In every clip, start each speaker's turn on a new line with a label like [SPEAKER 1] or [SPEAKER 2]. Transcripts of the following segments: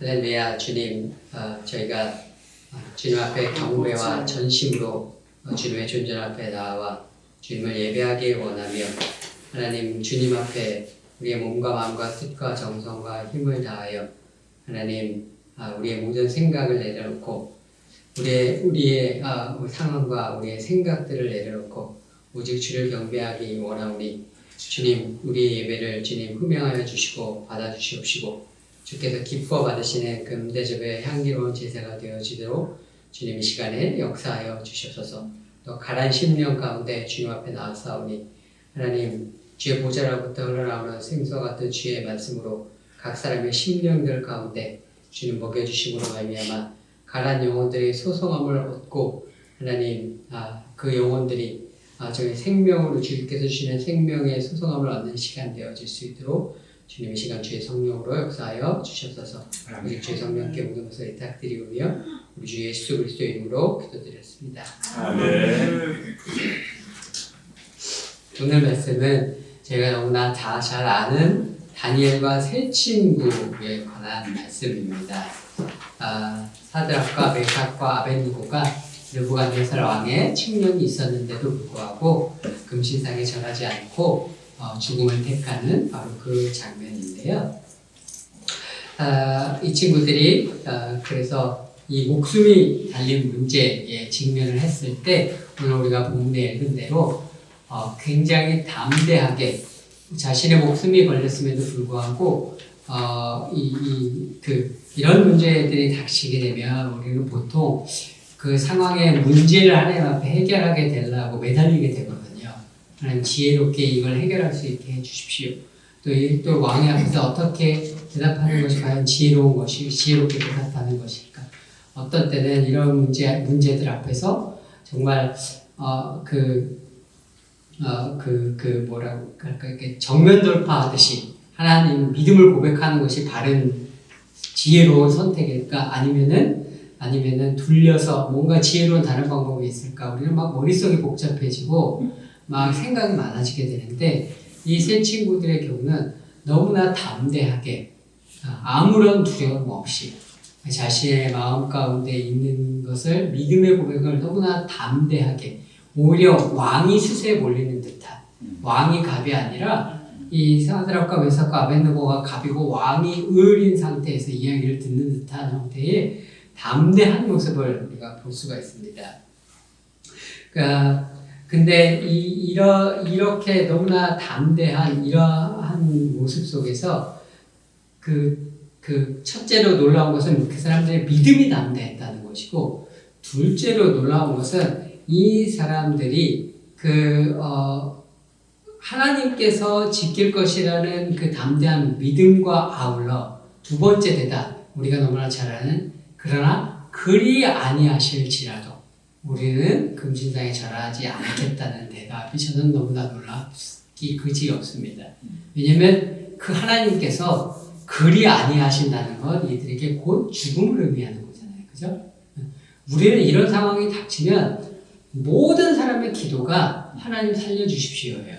[SPEAKER 1] 할렐루야. 주님, 저희가 주님 앞에 경배와 전심으로 주님의 존전 앞에 나와 주님을 예배하기 원하며 하나님 주님 앞에 우리의 몸과 마음과 뜻과 정성과 힘을 다하여 하나님 우리의 모든 생각을 내려놓고 우리의 상황과 우리의 생각들을 내려놓고 오직 주를 경배하기 원하오니 주님 우리의 예배를 주님 흠양하여 주시고 받아주시옵시고 주께서 기뻐 받으시는 금대접의 향기로운 제사가 되어지도록 주님 이 시간에 역사하여 주시옵소서. 또 가란 심령 가운데 주님 앞에 나아싸우니 하나님 주의 보좌로부터 흘러나오는 생수와 같은 주의 말씀으로 각 사람의 심령들 가운데 주님 먹여주심으로 말미암아 가란 영혼들이 소성함을 얻고 하나님 그 영혼들이 저희 생명으로 주께서 주시는 생명의 소성함을 얻는 시간 되어질 수 있도록 주님 이 시간 주의 성령으로 역사하여 주시옵소서. 우리 주의 성령께 모든 것을 부탁드리오며 우리 주 예수 그리스도의 이름으로 기도드렸습니다.
[SPEAKER 2] 아멘.
[SPEAKER 1] 오늘 말씀은 제가 너무나 다 잘 아는 다니엘과 세 친구에 관한 말씀입니다. 사드락과 메삭과 아벳느고가 느부갓네살 왕의 칙령이 있었는데도 불구하고 금신상에 절하지 않고 죽음을 택하는 바로 그 장면인데요. 이 친구들이 그래서 이 목숨이 달린 문제에 직면을 했을 때 오늘 우리가 본문에 읽은 대로 굉장히 담대하게 자신의 목숨이 걸렸음에도 불구하고 이런 문제들이 닥치게 되면 우리는 보통 그 상황의 문제를 하나님 앞에 해결하게 되려고 매달리게 되거든요. 하나님 지혜롭게 이걸 해결할 수 있게 해주십시오. 또 왕의 앞에서 어떻게 대답하는 것이 과연 지혜롭게 대답하는 것일까? 어떤 때는 이런 문제들 앞에서 정말 뭐라고 할까, 이렇게 정면 돌파하듯이 하나님 믿음을 고백하는 것이 바른 지혜로운 선택일까? 아니면은 둘려서 뭔가 지혜로운 다른 방법이 있을까? 우리는 막 머릿속이 복잡해지고 막 생각이 많아지게 되는데 이 세 친구들의 경우는 너무나 담대하게 아무런 두려움 없이 자신의 마음 가운데 있는 것을 믿음의 고백을 너무나 담대하게 오히려 왕이 수세에 몰리는 듯한 왕이 갑이 아니라 이 사드락과 메삭과 아벳느고가 갑이고 왕이 을인 상태에서 이야기를 듣는 듯한 형태의 담대한 모습을 우리가 볼 수가 있습니다. 근데 이렇게 너무나 담대한 이러한 모습 속에서 첫째로 놀라운 것은 그 사람들의 믿음이 담대했다는 것이고, 둘째로 놀라운 것은 이 사람들이 하나님께서 지킬 것이라는 그 담대한 믿음과 아울러 두 번째 대답, 우리가 너무나 잘 아는 그러나 그리 아니하실지라도 우리는 금신상에 절하지 않겠다는 대답이 저는 너무나 놀랍기 그지없습니다. 왜냐하면 그 하나님께서 그리 아니하신다는 건 이들에게 곧 죽음을 의미하는 거잖아요. 그죠? 우리는 이런 상황이 닥치면 모든 사람의 기도가 하나님 살려주십시오예요.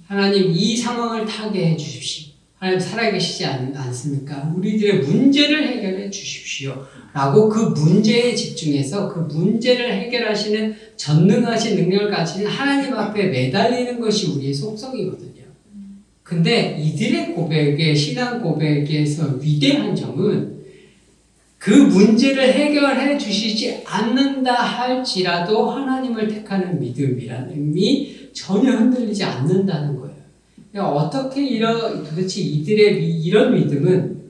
[SPEAKER 1] 하나님 이 상황을 타게 해주십시오. 하나님 살아계시지 않습니까? 우리들의 문제를 해결해 주십시오. 라고 그 문제에 집중해서 그 문제를 해결하시는 전능하신 능력을 가지는 하나님 앞에 매달리는 것이 우리의 속성이거든요. 근데 이들의 고백의 신앙 고백에서 위대한 점은 그 문제를 해결해 주시지 않는다 할지라도 하나님을 택하는 믿음이라는 의미 전혀 흔들리지 않는다는 거예요. 어떻게 도대체 이들의 이런 믿음은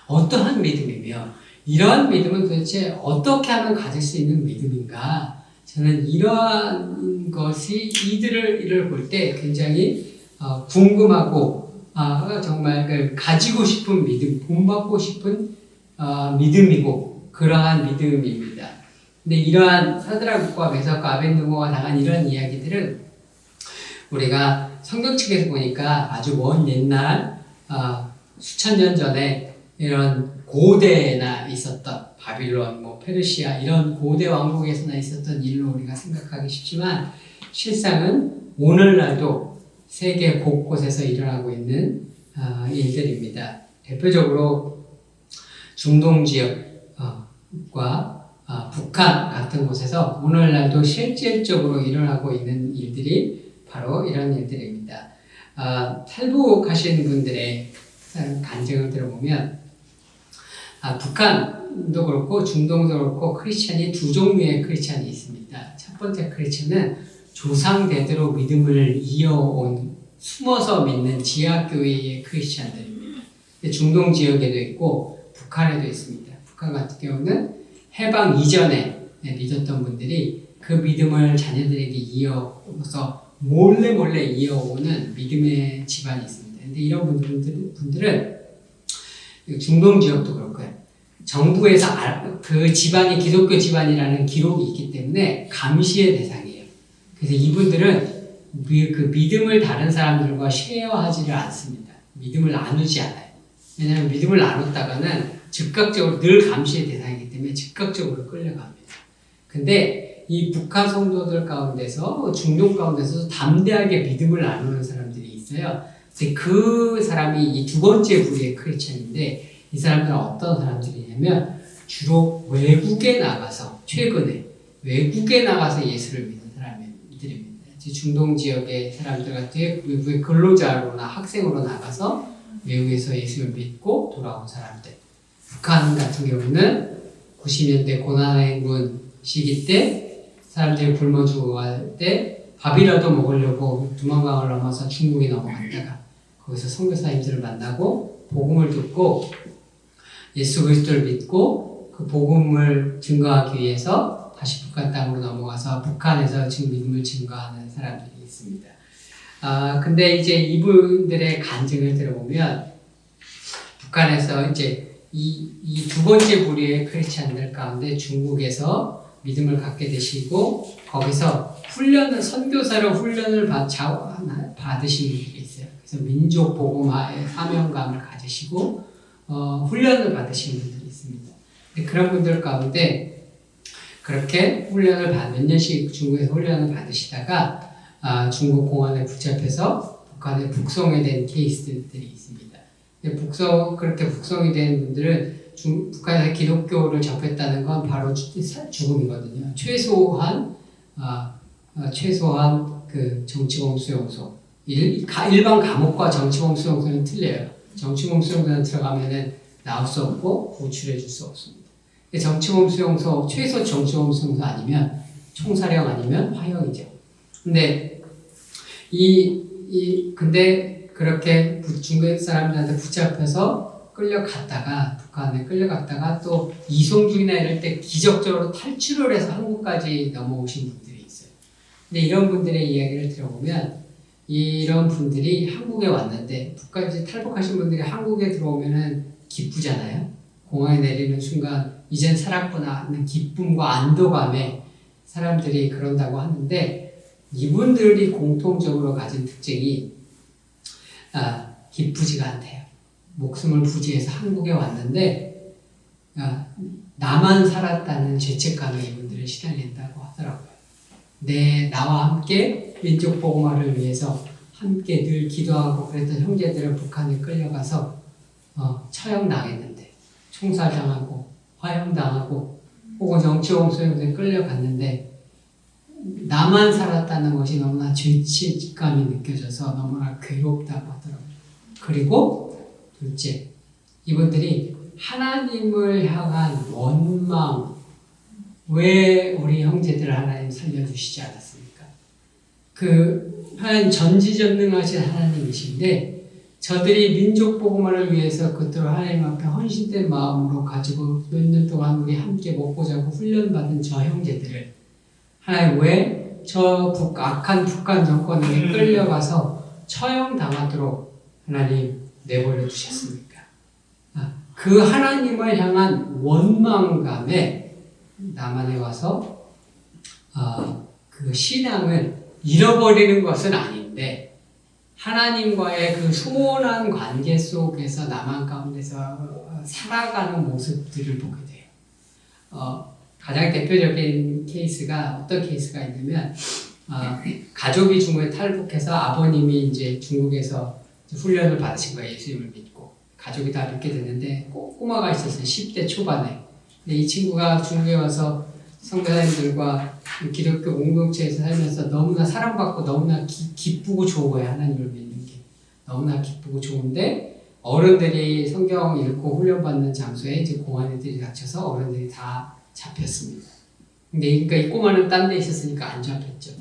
[SPEAKER 1] 어떠한 믿음이며 이러한 믿음은 도대체 어떻게 하면 가질 수 있는 믿음인가? 저는 이러한 것이 이들을 볼 때 굉장히 궁금하고 정말 가지고 싶은 믿음, 본받고 싶은 믿음이고 그러한 믿음입니다. 근데 이러한 사드락과 메삭과 아벳느고가 당한 이런 이야기들은 우리가 성경 측에서 보니까 아주 먼 옛날 수천 년 전에 이런 고대나 있었던 바빌론, 페르시아 이런 고대 왕국에서나 있었던 일로 우리가 생각하기 쉽지만 실상은 오늘날도 세계 곳곳에서 일어나고 있는 일들입니다. 대표적으로 중동 지역과 북한 같은 곳에서 오늘날도 실질적으로 일어나고 있는 일들이 바로 이런 일들입니다. 탈북하신 분들의 간증을 들어보면 북한도 그렇고 중동도 그렇고 크리스찬이 두 종류의 크리스찬이 있습니다. 첫 번째 크리스찬은 조상대대로 믿음을 이어온 숨어서 믿는 지하교회의 크리스찬들입니다. 중동 지역에도 있고 북한에도 있습니다. 북한 같은 경우는 해방 이전에 믿었던 분들이 그 믿음을 자녀들에게 이어서 몰래 이어오는 믿음의 집안이 있습니다. 근데 이런 분들은 중동 지역도 그렇고요. 정부에서 그 집안이 기독교 집안이라는 기록이 있기 때문에 감시의 대상이에요. 그래서 이분들은 그 믿음을 다른 사람들과 쉐어하지를 않습니다. 믿음을 나누지 않아요. 왜냐하면 믿음을 나눴다가는 즉각적으로 늘 감시의 대상이기 때문에 즉각적으로 끌려갑니다. 근데 이 북한 성도들 가운데서 중동 가운데서 담대하게 믿음을 나누는 사람들이 있어요. 그 사람이 이 두 번째 부류의 크리스천인데 이 사람들은 어떤 사람들이냐면 주로 외국에 나가서 최근에 외국에 나가서 예수를 믿는 사람들입니다. 중동 지역의 사람들 같은 외국의 근로자로나 학생으로 나가서 외국에서 예수를 믿고 돌아온 사람들. 북한 같은 경우는 90년대 고난의 시기 때 사람들이 굶어 죽어갈 때 밥이라도 먹으려고 두만강을 넘어서 중국에 넘어갔다가 거기서 선교사님들을 만나고 복음을 듣고 예수 그리스도를 믿고 그 복음을 증거하기 위해서 다시 북한 땅으로 넘어가서 북한에서 지금 믿음을 증거하는 사람들이 있습니다. 근데 이제 이분들의 간증을 들어보면 북한에서 이제 이 두 번째 부류의 크리스찬들 가운데 중국에서 믿음을 갖게 되시고 거기서 선교사로 훈련을 받으신 분들이 있어요. 그래서 민족 복음화의 사명감을 가지시고 훈련을 받으신 분들이 있습니다. 그런 분들 가운데 그렇게 몇 년씩 중국에서 훈련을 받으시다가 중국 공안에 붙잡혀서 북한에 북송이 된 케이스들이 있습니다. 그렇게 북송이 된 분들은 북한에서 기독교를 접했다는 건 바로 죽음이거든요. 최소한 그 정치범 수용소. 일반 감옥과 정치범 수용소는 틀려요. 정치범 수용소는 들어가면은 나올 수 없고 구출해 줄 수 없습니다. 정치범 수용소, 최소 정치범 수용소 아니면 총사령 아니면 화형이죠. 근데 근데 그렇게 중국 사람들한테 붙잡혀서 북한에 끌려갔다가 또 이송 중이나 이럴 때 기적적으로 탈출을 해서 한국까지 넘어오신 분들이 있어요. 근데 이런 분들의 이야기를 들어보면 이런 분들이 한국에 왔는데 북한에 탈북하신 분들이 한국에 들어오면은 기쁘잖아요. 공항에 내리는 순간 이젠 살았구나 하는 기쁨과 안도감에 사람들이 그런다고 하는데 이분들이 공통적으로 가진 특징이 기쁘지가 않대요. 목숨을 부지해서 한국에 왔는데 나만 살았다는 죄책감에 이분들을 시달린다고 하더라고요. 나와 함께 민족 복음화를 위해서 함께 늘 기도하고 그랬던 형제들은 북한에 끌려가서 처형당했는데 총살당하고 화형당하고 혹은 정치범 수용소에 끌려갔는데 나만 살았다는 것이 너무나 죄책감이 느껴져서 너무나 괴롭다고 하더라고요. 그리고 둘째, 이분들이 하나님을 향한 원망, 왜 우리 형제들을 하나님 살려주시지 않았습니까? 하나님 전지전능하신 하나님이신데 저들이 민족 복음화를 위해서 그토록 하나님 앞에 헌신된 마음으로 가지고 몇 년 동안 우리 함께 먹고 자고 훈련받은 저 형제들을 하나님 왜 저 악한 북한 정권에 끌려가서 처형당하도록 하나님 내버려 두셨습니까? 그 하나님을 향한 원망감에 남한에 와서 그 신앙을 잃어버리는 것은 아닌데 하나님과의 그 소원한 관계 속에서 남한 가운데서 살아가는 모습들을 보게 돼요. 가장 대표적인 케이스가 어떤 케이스가 있냐면 가족이 중국에 탈북해서 아버님이 이제 중국에서 훈련을 받으신 거예요. 예수님을 믿고 가족이 다 믿게 됐는데 꼬마가 있었어요. 10대 초반에. 근데 이 친구가 중국에 와서 선교사님들과 기독교 공동체에서 살면서 너무나 사랑받고 너무나 기쁘고 좋은 거예요. 하나님을 믿는 게. 너무나 기쁘고 좋은데 어른들이 성경 읽고 훈련받는 장소에 이제 공안애들이 닥쳐서 어른들이 다 잡혔습니다. 근데 그러니까 이 꼬마는 딴 데 있었으니까 안 잡혔죠.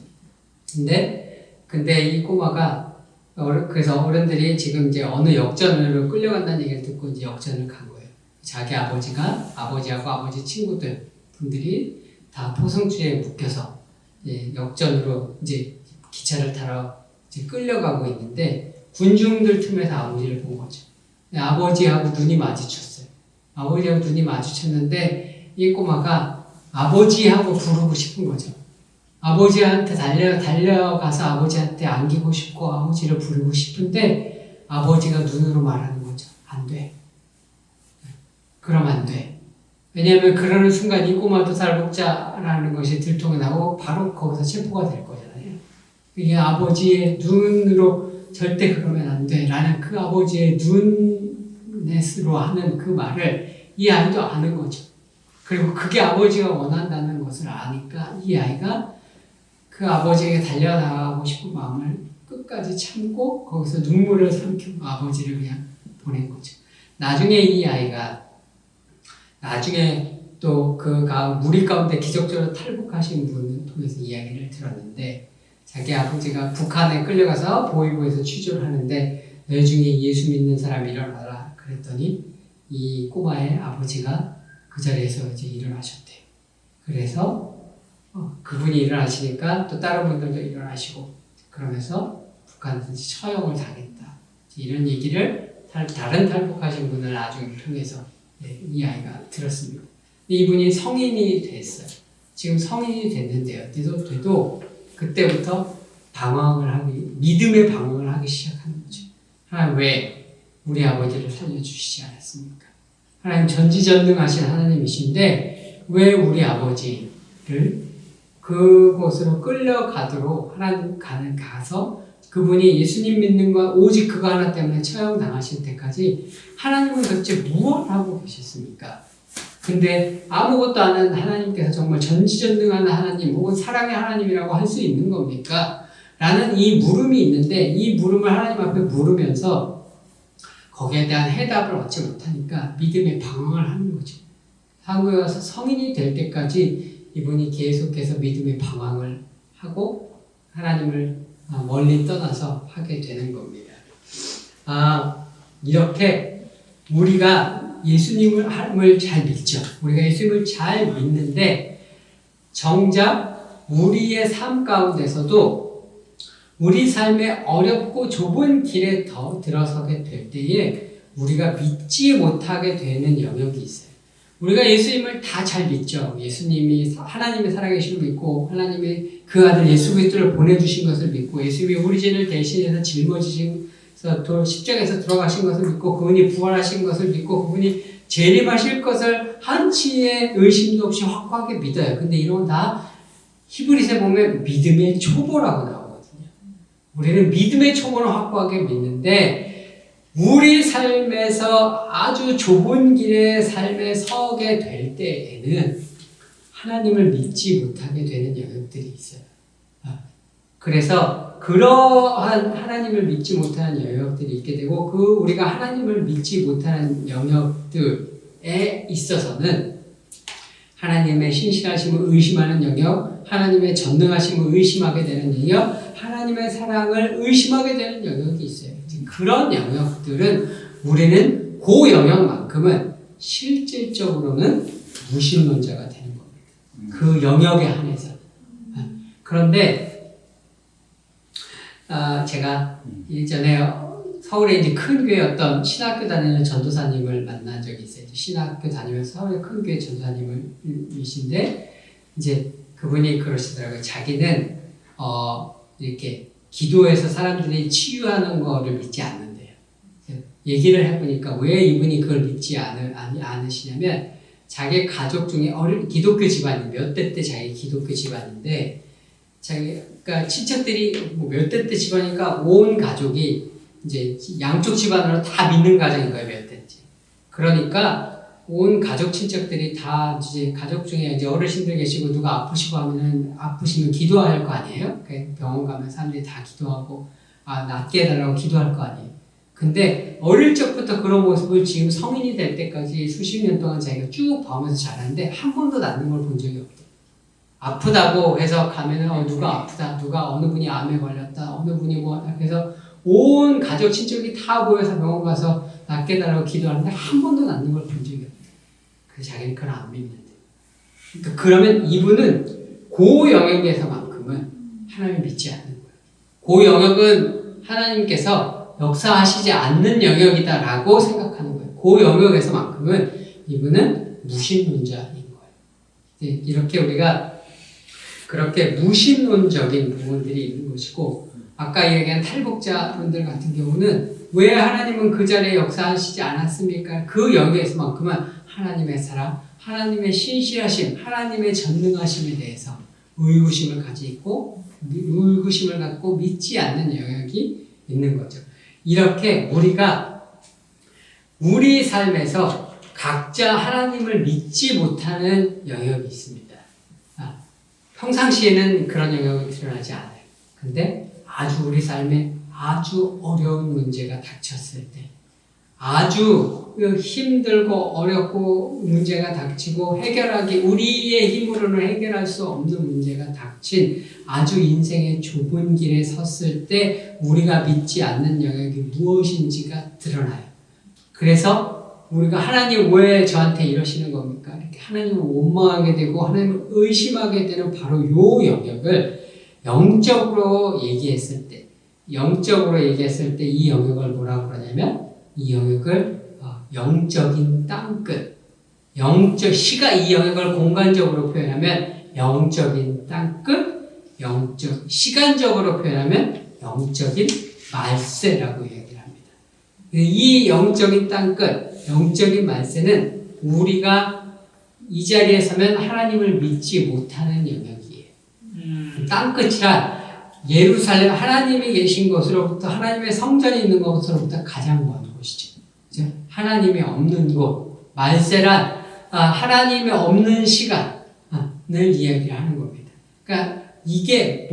[SPEAKER 1] 근데 이 꼬마가 그래서 어른들이 지금 이제 어느 역전으로 끌려간다는 얘기를 듣고 이제 역전을 간 거예요. 자기 아버지가 아버지하고 아버지 친구들 분들이 다 포성주에 묶여서 이제 역전으로 이제 기차를 타러 이제 끌려가고 있는데 군중들 틈에서 아버지를 본 거죠. 아버지하고 눈이 마주쳤어요. 아버지하고 눈이 마주쳤는데 이 꼬마가 아버지하고 부르고 싶은 거죠. 아버지한테 달려가서 아버지한테 안기고 싶고 아버지를 부르고 싶은데 아버지가 눈으로 말하는 거죠. 안 돼. 그럼 안 돼. 왜냐하면 그러는 순간 이 꼬마도 살복자라는 것이 들통이 나고 바로 거기서 체포가 될 거잖아요. 이게 아버지의 눈으로 절대 그러면 안 돼. 라는 그 아버지의 눈넷으로 하는 그 말을 이 아이도 아는 거죠. 그리고 그게 아버지가 원한다는 것을 아니까 이 아이가 그 아버지에게 달려나가고 싶은 마음을 끝까지 참고 거기서 눈물을 삼키고 아버지를 그냥 보낸 거죠. 나중에 이 아이가 나중에 또 그 무리 가운데 기적적으로 탈북하신 분을 통해서 이야기를 들었는데 자기 아버지가 북한에 끌려가서 보위부에서 취조를 하는데 너 중에 예수 믿는 사람이 일어나라 그랬더니 이 꼬마의 아버지가 그 자리에서 이제 일어나셨대요. 그래서 그분이 일어나시니까 또 다른 분들도 일어나시고 그러면서 북한에서 처형을 당했다. 이런 얘기를 다른 탈북하신 분을 나중에 통해서 이 아이가 들었습니다. 이분이 성인이 됐어요. 지금 성인이 됐는데요. 돼도 그때부터 믿음의 방황을 하기 시작하는 거죠. 하나님 왜 우리 아버지를 살려주시지 않았습니까? 하나님 전지전능하신 하나님이신데 왜 우리 아버지를 그곳으로 끌려가도록 하나님 가서 그분이 예수님 믿는 것 오직 그거 하나 때문에 처형당하실 때까지 하나님은 도대체 무엇을 하고 계셨습니까? 근데 아무것도 안 하는 하나님께서 정말 전지전능한 하나님 혹은 사랑의 하나님이라고 할 수 있는 겁니까? 라는 이 물음이 있는데 이 물음을 하나님 앞에 물으면서 거기에 대한 해답을 얻지 못하니까 믿음의 방황을 하는 거죠. 한국에 와서 성인이 될 때까지 이분이 계속해서 믿음의 방황을 하고 하나님을 멀리 떠나서 하게 되는 겁니다. 이렇게 우리가 예수님을 잘 믿죠. 우리가 예수님을 잘 믿는데 정작 우리의 삶 가운데서도 우리 삶의 어렵고 좁은 길에 더 들어서게 될 때에 우리가 믿지 못하게 되는 영역이 있어요. 우리가 예수님을 다 잘 믿죠. 예수님이 하나님의 살아계심을 믿고 하나님의 그 아들 예수 그리스도를 보내주신 것을 믿고 예수님이 우리 죄를 대신해서 짊어지셔서 십자가에서 들어가신 것을 믿고 그분이 부활하신 것을 믿고 그분이 재림하실 것을 한치의 의심도 없이 확고하게 믿어요. 근데 이런 건 다 히브리서에 보면 믿음의 초보라고 나오거든요. 우리는 믿음의 초보를 확고하게 믿는데 우리 삶에서 아주 좁은 길의 삶에 서게 될 때에는 하나님을 믿지 못하게 되는 영역들이 있어요. 그래서 그러한 하나님을 믿지 못하는 영역들이 있게 되고 우리가 하나님을 믿지 못하는 영역들에 있어서는 하나님의 신실하심을 의심하는 영역, 하나님의 전능하심을 의심하게 되는 영역, 하나님의 사랑을 의심하게 되는 영역이 있어요. 그런 영역들은 우리는 그 영역만큼은 실질적으로는 무신론자가 되는 겁니다. 그 영역에 한해서. 그런데 제가 예전에 서울에 이제 큰 교회 어떤 신학교 다니는 전도사님을 만난 적이 있어요. 신학교 다니면서 서울의 큰 교회 전도사님이신데 이제 그분이 그러시더라고요. 자기는 이렇게 기도해서 사람들이 치유하는 거를 믿지 않는데요. 얘기를 해보니까 왜 이분이 그걸 믿지 않으시냐면 자기 가족 중에 기독교 집안이 몇 대 때 자기 기독교 집안인데 그러니까 친척들이 몇 대 때 집안이니까 온 가족이 이제 양쪽 집안으로 다 믿는 가정인 거예요. 몇 대 그러니까 온 가족 친척들이 다 이제 가족 중에 이제 어르신들 계시고 누가 아프시고 하면은 아프시면 기도할 거 아니에요? 병원 가면 사람들이 다 기도하고 낫게 해달라고 기도할 거 아니에요? 근데 어릴 적부터 그런 모습을 지금 성인이 될 때까지 수십 년 동안 자기가 쭉 봐오면서 자랐는데 한 번도 낫는 걸 본 적이 없대. 아프다고 해서 가면은 누가 아프다, 누가 어느 분이 암에 걸렸다, 어느 분이 뭐 그래서 온 가족 친척이 다 모여서 병원 가서 낫게 해달라고 기도하는데 한 번도 낫는 걸 본 적이 없대. 그래서 자기는 그걸 안 믿는데. 그러면 이분은 그 영역에서만큼은 하나님을 믿지 않는 거예요. 그 영역은 하나님께서 역사하시지 않는 영역이다라고 생각하는 거예요. 그 영역에서만큼은 이분은 무신론자인 거예요. 이렇게 우리가 그렇게 무신론적인 부분들이 있는 것이고, 아까 얘기한 탈북자분들 같은 경우는 왜 하나님은 그 자리에 역사하시지 않았습니까? 그 영역에서만큼은 하나님의 사랑, 하나님의 신실하심, 하나님의 전능하심에 대해서 의구심을 가지고 의구심을 갖고 믿지 않는 영역이 있는 거죠. 이렇게 우리가 우리 삶에서 각자 하나님을 믿지 못하는 영역이 있습니다. 평상시에는 그런 영역이 드러나지 않아요. 근데 아주 우리 삶에 아주 어려운 문제가 닥쳤을 때, 아주 힘들고 어렵고 문제가 닥치고 우리의 힘으로는 해결할 수 없는 문제가 닥친 아주 인생의 좁은 길에 섰을 때 우리가 믿지 않는 영역이 무엇인지가 드러나요. 그래서 우리가 하나님 왜 저한테 이러시는 겁니까? 이렇게 하나님을 원망하게 되고 하나님을 의심하게 되는 바로 요 영역을 영적으로 얘기했을 때 이 영역을 뭐라고 그러냐면 이 영역을 영적인 땅끝, 이 영역을 공간적으로 표현하면 영적인 땅끝, 시간적으로 표현하면 영적인 말세라고 얘기를 합니다. 이 영적인 땅끝, 영적인 말세는 우리가 이 자리에 서면 하나님을 믿지 못하는 영역이에요. 땅끝이란 예루살렘, 하나님이 계신 곳으로부터, 하나님의 성전이 있는 곳으로부터 가장 먼 곳이죠. 하나님이 없는 곳, 말세란 하나님이 없는 시간을 이야기하는 겁니다. 그러니까 이게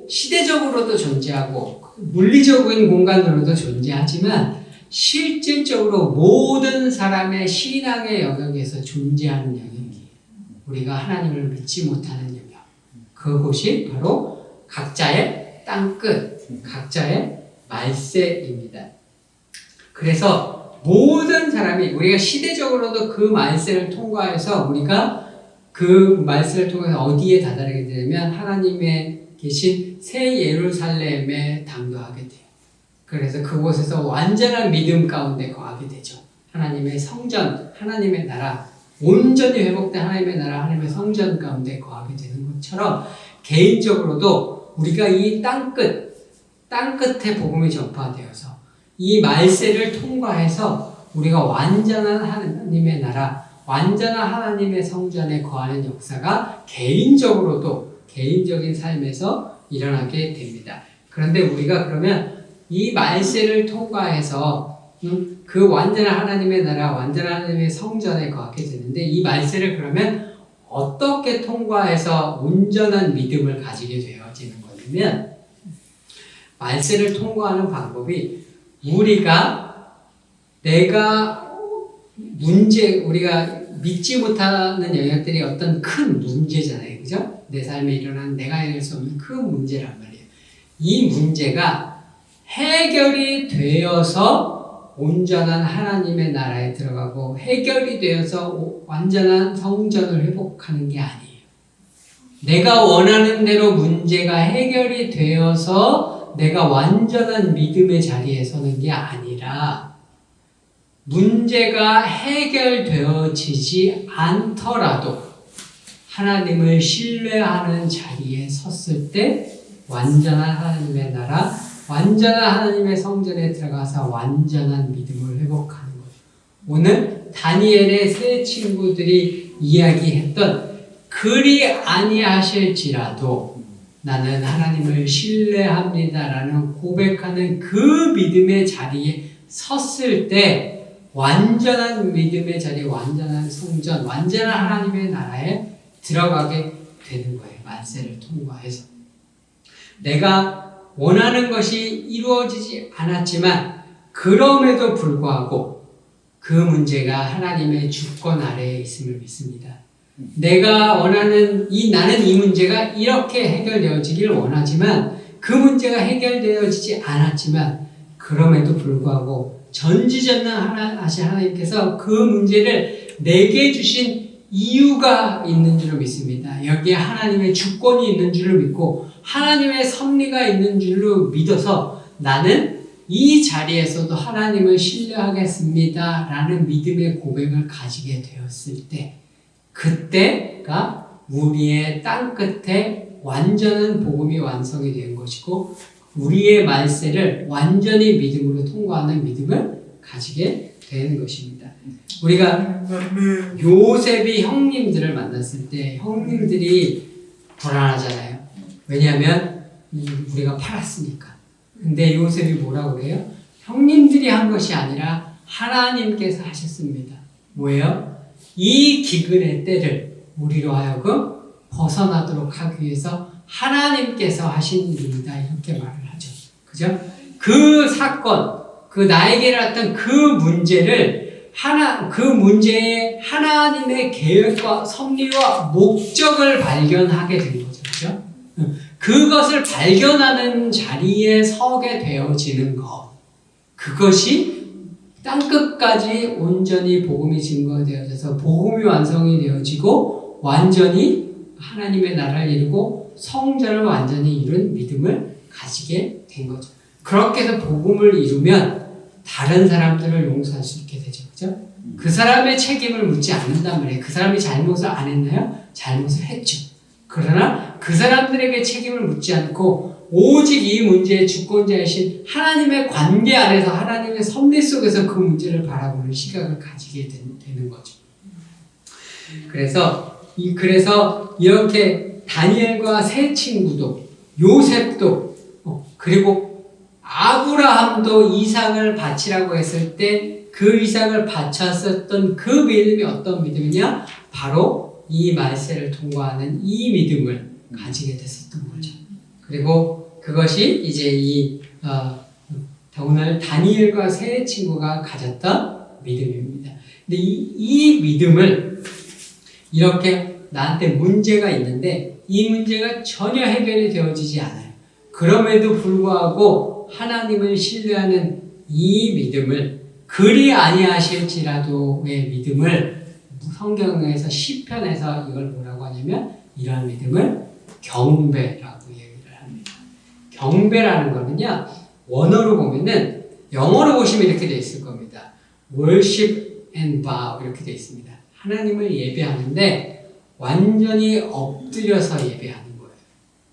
[SPEAKER 1] 시대적으로도 존재하고 물리적인 공간으로도 존재하지만 실질적으로 모든 사람의 신앙의 영역에서 존재하는 영역이에요. 우리가 하나님을 믿지 못하는 영역. 그곳이 바로 각자의 땅끝, 각자의 말세입니다. 그래서 모든 사람이 우리가 시대적으로도 그 말세를 통과해서 우리가 그 말세를 통해서 어디에 다다르게 되냐면 하나님의 계신 새 예루살렘에 당도하게 돼요. 그래서 그곳에서 완전한 믿음 가운데 거하게 되죠. 하나님의 성전, 하나님의 나라, 온전히 회복된 하나님의 나라, 하나님의 성전 가운데 거하게 되는 것처럼 개인적으로도 우리가 이 땅끝에 복음이 전파되어서 이 말세를 통과해서 우리가 완전한 하나님의 나라, 완전한 하나님의 성전에 거하는 역사가 개인적인 삶에서 일어나게 됩니다. 그런데 우리가 그러면 이 말세를 통과해서 그 완전한 하나님의 나라, 완전한 하나님의 성전에 거하게 되는데 이 말세를 그러면 어떻게 통과해서 온전한 믿음을 가지게 되어지는 거냐면 말세를 통과하는 방법이 우리가 믿지 못하는 영역들이 어떤 큰 문제잖아요. 그죠? 내 삶에 일어나는 내가 해낼 수 없는 큰 문제란 말이에요. 이 문제가 해결이 되어서 온전한 하나님의 나라에 들어가고 해결이 되어서 완전한 성전을 회복하는 게 아니에요. 내가 원하는 대로 문제가 해결이 되어서 내가 완전한 믿음의 자리에 서는 게 아니라 문제가 해결되어지지 않더라도 하나님을 신뢰하는 자리에 섰을 때 완전한 하나님의 나라, 완전한 하나님의 성전에 들어가서 완전한 믿음을 회복하는 거예요. 오늘 다니엘의 세 친구들이 이야기했던 그리 아니하실지라도 나는 하나님을 신뢰합니다라는 고백하는 그 믿음의 자리에 섰을 때 완전한 믿음의 자리에 완전한 성전, 완전한 하나님의 나라에 들어가게 되는 거예요. 만세를 통과해서. 내가 원하는 것이 이루어지지 않았지만 그럼에도 불구하고 그 문제가 하나님의 주권 아래에 있음을 믿습니다. 내가 원하는 나는 이 문제가 이렇게 해결되어지길 원하지만 그 문제가 해결되어지지 않았지만 그럼에도 불구하고 전지전능하신 하나님께서 그 문제를 내게 주신 이유가 있는 줄로 믿습니다. 여기에 하나님의 주권이 있는 줄로 믿고 하나님의 섭리가 있는 줄로 믿어서 나는 이 자리에서도 하나님을 신뢰하겠습니다 라는 믿음의 고백을 가지게 되었을 때 그때가 우리의 땅끝에 완전한 복음이 완성이 된 것이고 우리의 말세를 완전히 믿음으로 통과하는 믿음을 가지게 되는 것입니다. 우리가 요셉이 형님들을 만났을 때 형님들이 불안하잖아요. 왜냐하면 우리가 팔았으니까. 근데 요셉이 뭐라고 그래요? 형님들이 한 것이 아니라 하나님께서 하셨습니다. 뭐예요? 이 기근의 때를 우리로 하여금 벗어나도록 하기 위해서 하나님께서 하신 일이다 이렇게 말을 하죠. 그죠? 그 사건, 그 나에게 일어났던 그 문제를 그 문제에 하나님의 계획과 섭리와 목적을 발견하게 된 거죠. 그죠? 그것을 발견하는 자리에 서게 되어지는 것. 그것이 땅끝까지 온전히 복음이 증거되어져서 복음이 완성이 되어지고 완전히 하나님의 나라를 이루고 성전을 완전히 이룬 믿음을 가지게 된 거죠. 그렇게 해서 복음을 이루면 다른 사람들을 용서할 수 있게 되죠. 그죠? 그 사람의 책임을 묻지 않는단 말이에요. 그 사람이 잘못을 안 했나요? 잘못을 했죠. 그러나 그 사람들에게 책임을 묻지 않고 오직 이 문제의 주권자이신 하나님의 관계 안에서 하나님의 섭리 속에서 그 문제를 바라보는 시각을 가지게 되는 거죠. 그래서 이렇게 다니엘과 세 친구도 요셉도 그리고 아브라함도 이삭을 바치라고 했을 때 그 이삭을 바쳤었던 그 믿음이 어떤 믿음이냐? 바로 이 말세를 통과하는 이 믿음을 가지게 됐었던 거죠. 그리고 그것이 이제 오늘 다니엘과 세 친구가 가졌던 믿음입니다. 근데 이 믿음을 이렇게 나한테 문제가 있는데 이 문제가 전혀 해결이 되어지지 않아요. 그럼에도 불구하고 하나님을 신뢰하는 이 믿음을 그리 아니하실지라도의 믿음을 성경에서 시편에서 이걸 뭐라고 하냐면 이러한 믿음을 경배라고 얘기를 합니다. 경배라는 거는요 원어로 보면은 영어로 보시면 이렇게 돼 있을 겁니다. worship and bow 이렇게 돼 있습니다. 하나님을 예배하는데 완전히 엎드려서 예배하는 거예요.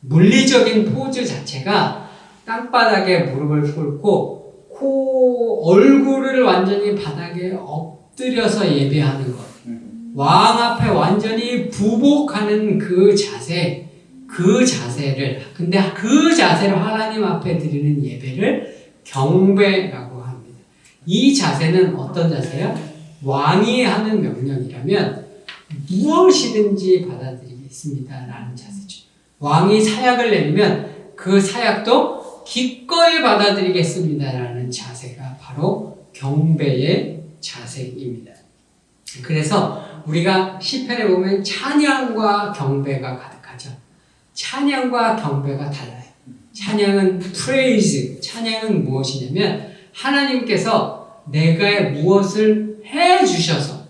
[SPEAKER 1] 물리적인 포즈 자체가 땅바닥에 무릎을 꿇고 얼굴을 완전히 바닥에 엎드려서 예배하는 것. 왕 앞에 완전히 부복하는 그 자세를 근데 그 자세로 하나님 앞에 드리는 예배를 경배라고 합니다. 이 자세는 어떤 자세요? 왕이 하는 명령이라면 무엇이든지 받아들이겠습니다 라는 자세죠. 왕이 사약을 내리면 그 사약도 기꺼이 받아들이겠습니다 라는 자세가 바로 경배의 자세입니다. 그래서 우리가 시편에 보면 찬양과 경배가 가득하죠. 찬양과 경배가 달라요. 찬양은 praise, 찬양은 무엇이냐면 하나님께서 내가 무엇을 해주셔서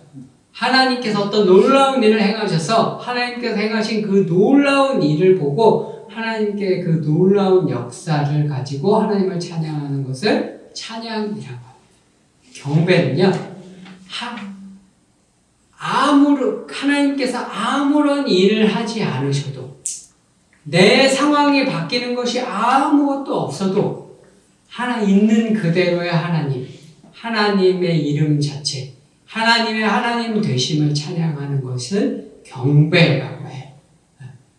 [SPEAKER 1] 하나님께서 어떤 놀라운 일을 행하셔서 하나님께서 행하신 그 놀라운 일을 보고 하나님께 그 놀라운 역사를 가지고 하나님을 찬양하는 것을 찬양이라고 합니다. 경배는요, 하나님께서 아무런 일을 하지 않으셔도 내 상황이 바뀌는 것이 아무것도 없어도 있는 그대로의 하나님의 이름 자체, 하나님의 하나님 되심을 찬양하는 것을 경배라고 해요.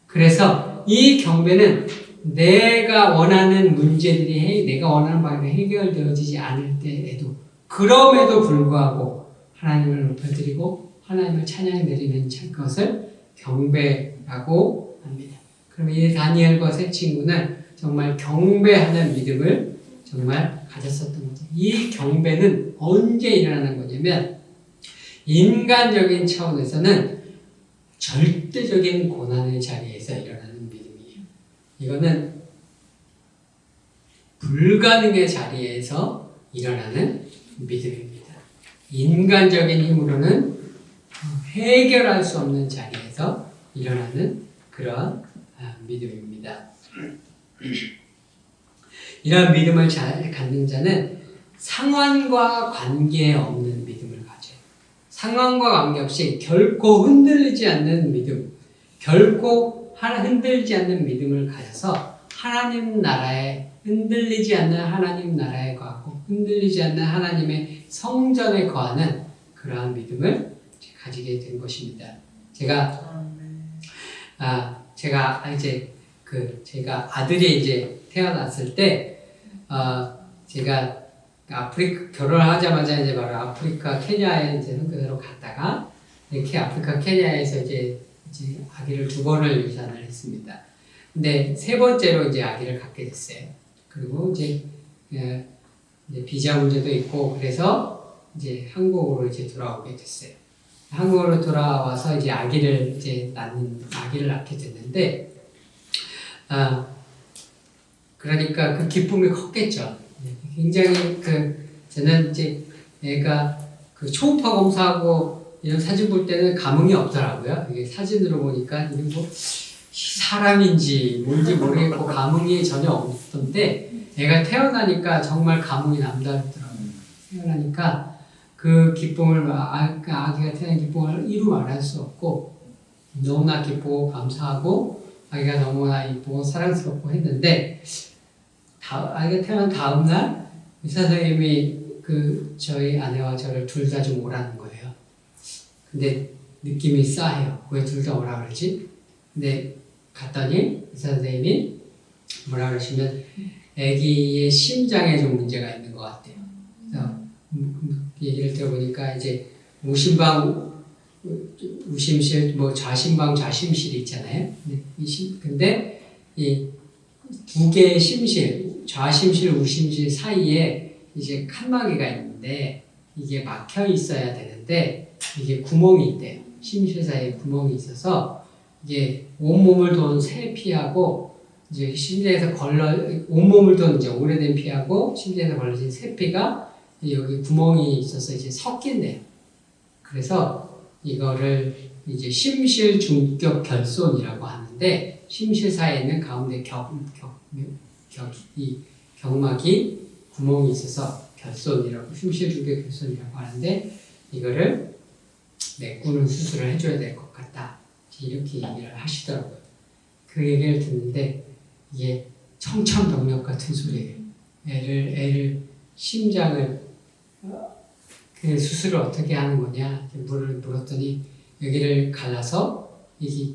[SPEAKER 1] 그래서 이 경배는 내가 원하는 문제들이 내가 원하는 바로 해결되어지지 않을 때에도 그럼에도 불구하고 하나님을 높여드리고 하나님을 찬양드리는 것을 경배라고 합니다. 그럼 이 다니엘과 세 친구는 정말 경배하는 믿음을 정말 가졌었던 거죠. 이 경배는 언제 일어나는 거냐면 인간적인 차원에서는 절대적인 고난의 자리에서 일어나는 믿음이에요. 이거는 불가능의 자리에서 일어나는 믿음입니다. 인간적인 힘으로는 해결할 수 없는 자리에서 일어나는 그런 믿음입니다. 이런 믿음을 잘 갖는 자는 상황과 관계없는 믿음을 가져요. 상황과 관계없이 결코 흔들리지 않는 믿음, 결코 흔들리지 않는 믿음을 가져서 하나님 나라에 흔들리지 않는 하나님 나라에 거하고 흔들리지 않는 하나님의 성전에 거하는 그러한 믿음을 가지게 된 것입니다. 제가 제가 아들이 이제 태어났을 때 제가 결혼하자마자 이제 바로 아프리카 케냐에 이제 선교사로 갔다가 이렇게 아프리카 케냐에서 이제 아기를 2번을 유산을 했습니다. 근데 3번째로 이제 아기를 갖게 됐어요. 그리고 이제 비자 문제도 있고 그래서 이제 한국으로 이제 돌아오게 됐어요. 한국으로 돌아와서 이제 아기를 낳게 됐는데, 그러니까 그 기쁨이 컸겠죠. 굉장히 저는 이제 애가 초음파 검사하고 이런 사진 볼 때는 감흥이 없더라고요. 이게 사진으로 보니까 이게 뭐 사람인지 뭔지 모르겠고 감흥이 전혀 없던데 애가 태어나니까 정말 감흥이 남다르더라고요. 태어나니까 그 기쁨을 아기가 태어난 기쁨을 이루 말할 수 없고 너무나 기쁘고 감사하고 아기가 너무나 이쁘고 사랑스럽고 했는데 아기가 태어난 다음 날 의사 선생님이 저희 아내와 저를 둘 다 좀 오라는 거예요. 근데 느낌이 싸해요. 왜 둘 다 오라 그러지? 근데 갔더니 의사 선생님이 뭐라 그러시면 아기의 심장에 좀 문제가 있는 것 같아요. 그래서 얘기를 들어보니까 이제 우심실, 좌심방, 좌심실이 있잖아요. 근데 이 2개의 심실, 좌심실, 우심실 사이에 이제 칸막이가 있는데 이게 막혀 있어야 되는데 이게 구멍이 있대요. 심실 사이에 구멍이 있어서 이게 온몸을 도는 새 피하고 이제 심장에서 온몸을 도는 이제 오래된 피하고 심장에서 걸러진 새 피가 여기 구멍이 있어서 이제 섞인대요. 그래서 이거를 이제 심실 중격 결손이라고 하는데 심실 사이에 있는 가운데 이 경막이 구멍이 있어서 결손이라고 심실 중격 결손이라고 하는데 이거를 메꾸는 수술을 해줘야 될 것 같다. 이렇게 얘기를 하시더라고요. 그 얘기를 듣는데 이게 청천벽력 같은 소리예요. 애를 심장을 그 수술을 어떻게 하는 거냐 물었더니 여기를 갈라서 이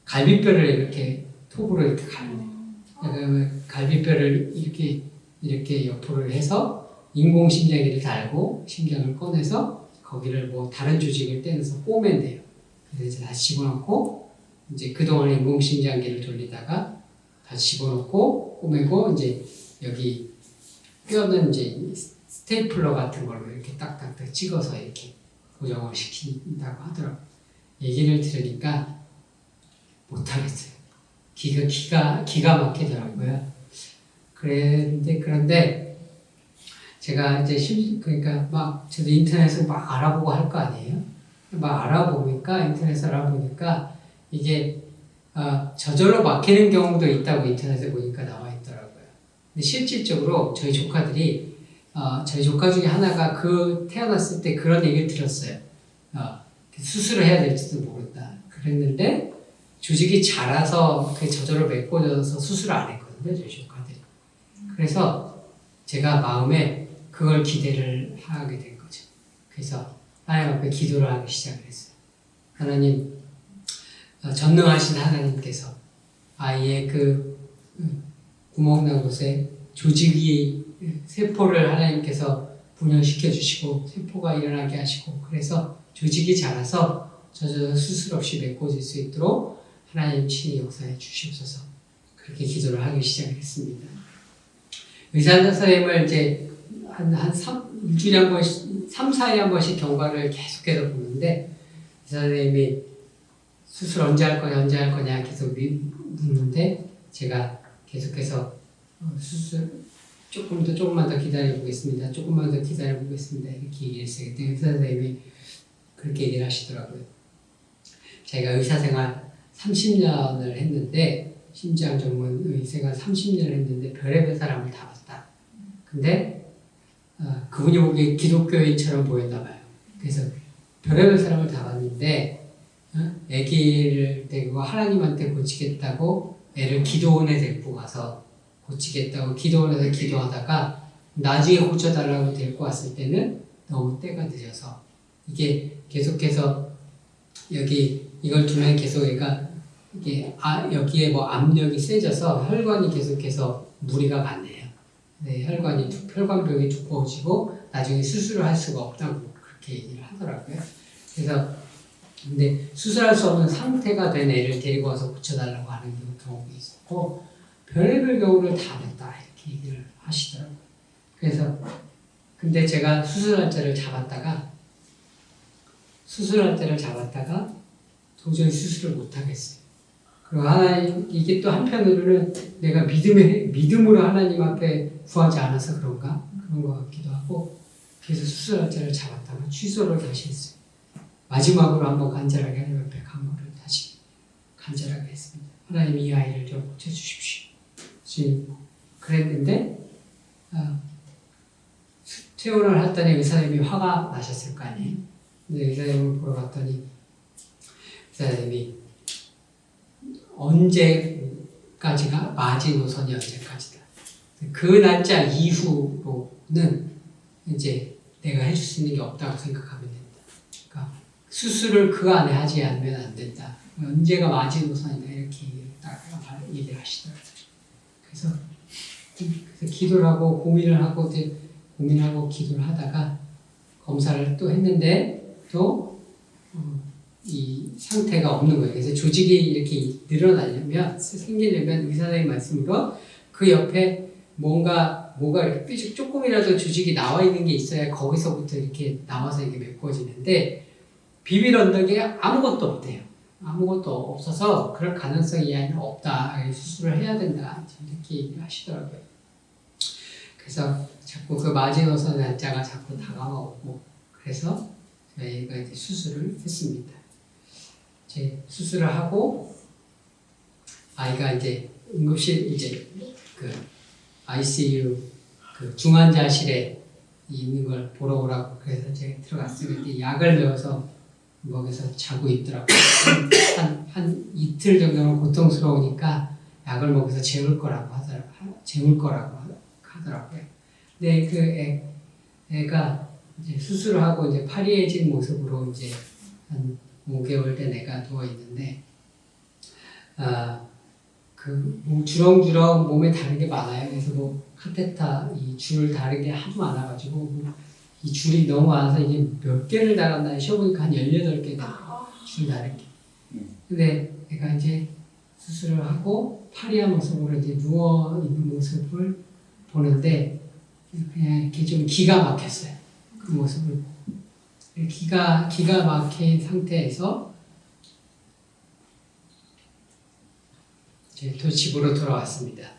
[SPEAKER 1] 갈비뼈를 이렇게 톱으로 이렇게 갈네. 갈비뼈를 이렇게 옆으로 해서 인공심장기를 달고 심장을 꺼내서 거기를 다른 조직을 떼내서 꼬맨대요. 그래서 이제 다시 집어넣고 이제 그동안 인공심장기를 돌리다가 다시 집어넣고 꼬매고 이제 여기 뼈는 이제 스테이플러 같은 걸로 이렇게 딱딱딱 찍어서 이렇게 고정을 시킨다고 하더라고요. 얘기를 들으니까 못하겠어요. 기가 막히더라고요. 그런데 제가 이제 그러니까 저도 인터넷을 알아보고 할 거 아니에요. 인터넷을 알아보니까 이게 저절로 막히는 경우도 있다고 인터넷에 보니까 나와 있더라고요. 근데 실질적으로 저희 조카 중에 하나가 태어났을 때 그런 얘기를 들었어요. 수술을 해야 될지도 모른다. 그랬는데 조직이 자라서 저절로 메꿔져서 수술을 안 했거든요. 저희 조카들이. 그래서 제가 마음에 그걸 기대를 하게 된 거죠. 그래서 하나님 앞에 기도를 하기 시작을 했어요. 하나님, 전능하신 하나님께서 아이의 구멍난 곳에 세포를 하나님께서 분열시켜 주시고 세포가 일어나게 하시고 그래서 조직이 자라서 저절로 수술 없이 메꿔질 수 있도록 하나님 친히 역사해 주시옵소서. 그렇게 기도를 하기 시작했습니다. 의사 선생님을 이제 일주일에 한 번씩, 3, 4일에 한 번씩 경과를 계속해서 보는데 의사 선생님이 수술 언제 할 거냐 계속 묻는데 제가 계속해서 수술 조금만 더 기다려보겠습니다. 조금만 더 기다려보겠습니다. 이렇게 얘기했어요. 그때 의사 선생님이 그렇게 얘기를 하시더라고요. 제가 의사생활 30년을 했는데 심장 전문 의사가 30년을 했는데 별의별 사람을 다 봤다. 근데 그분이 보기에 기독교인처럼 보였나 봐요. 그래서 별의별 사람을 다 봤는데 아기를 데리고 하나님한테 고치겠다고 애를 기도원에 데리고 가서 고치겠다고 기도원에서 기도하다가 나중에 고쳐달라고 데리고 왔을 때는 너무 때가 늦어서 이게 계속해서 여기 이걸 두면 계속 얘가 이게 여기에 뭐 압력이 세져서 혈관이 계속해서 무리가 가네요. 네, 혈관벽이 두꺼워지고 나중에 수술을 할 수가 없다고 그렇게 얘기를 하더라고요. 그래서 근데 수술할 수 없는 상태가 된 애를 데리고 와서 고쳐달라고 하는 경우가 있었고 별의별 경우를 다 봤다 이렇게 얘기를 하시더라고요. 그래서 근데 제가 수술할 때를 잡았다가 도저히 수술을 못 하겠어요. 그리고 하나님 이게 또 한편으로는 내가 믿음으로 하나님 앞에 구하지 않아서 그런가 그런 것 같기도 하고 그래서 수술할 때를 잡았다가 취소를 다시 했어요. 마지막으로 한번 간절하게 하나님 앞에 간구를 다시 간절하게 했습니다. 하나님 이 아이를 좀 고쳐주십시오. 그랬는데 퇴원을 했더니 의사님이 화가 나셨을 거 아니에요. 근데 의사님을 보러 갔더니 의사님이 언제까지가 마지노선이 언제까지다. 그 날짜 이후로는 이제 내가 해줄 수 있는 게 없다고 생각하면 된다. 그러니까 수술을 그 안에 하지 않으면 안 된다. 언제가 마지노선이다 이렇게 얘기를 하시더라고요. 그래서 기도를 하고 고민하고 기도를 하다가 검사를 또 했는데 또 이 상태가 없는 거예요. 그래서 조직이 이렇게 늘어나려면 생기려면 의사 선생님 말씀으로 그 옆에 뭐가 이렇게 삐죽 조금이라도 조직이 나와 있는 게 있어야 거기서부터 이렇게 나와서 이게 메꿔지는데 비빌 언덕에 아무것도 없대요. 아무것도 없어서 그럴 가능성이 이 아이는 없다. 수술을 해야 된다. 이렇게 얘기를 하시더라고요. 그래서 자꾸 그 마지노선 날짜가 자꾸 다가오고 그래서 저희가 이제 수술을 했습니다. 이제 수술을 하고 아이가 이제 응급실 이제 그 ICU 그 중환자실에 있는 걸 보러 오라고 그래서 제가 들어갔어요. 근데 약을 먹여서 자고 있더라고요. 한 이틀 정도는 고통스러우니까 약을 먹여서 재울 거라고 하더라고요. 근데 그 애가 이제 수술을 하고 이제 파리해진 모습으로 이제 한 5개월 된 애가 누워 있는데, 주렁주렁 몸에 다른 게 많아요. 그래서 카테타 이 줄 다른 게 하도 많아가지고 이 줄이 너무 많아서 이게 몇 개를 달았나 쉬어보니까 한 18개 줄 다른 게. 근데 애가 이제 수술을 하고 파리한 모습으로 이제 누워 있는 모습을 보는데 그냥 이렇게 좀 기가 막혔어요. 그 모습을 보고. 기가 막힌 상태에서 이제 또 집으로 돌아왔습니다.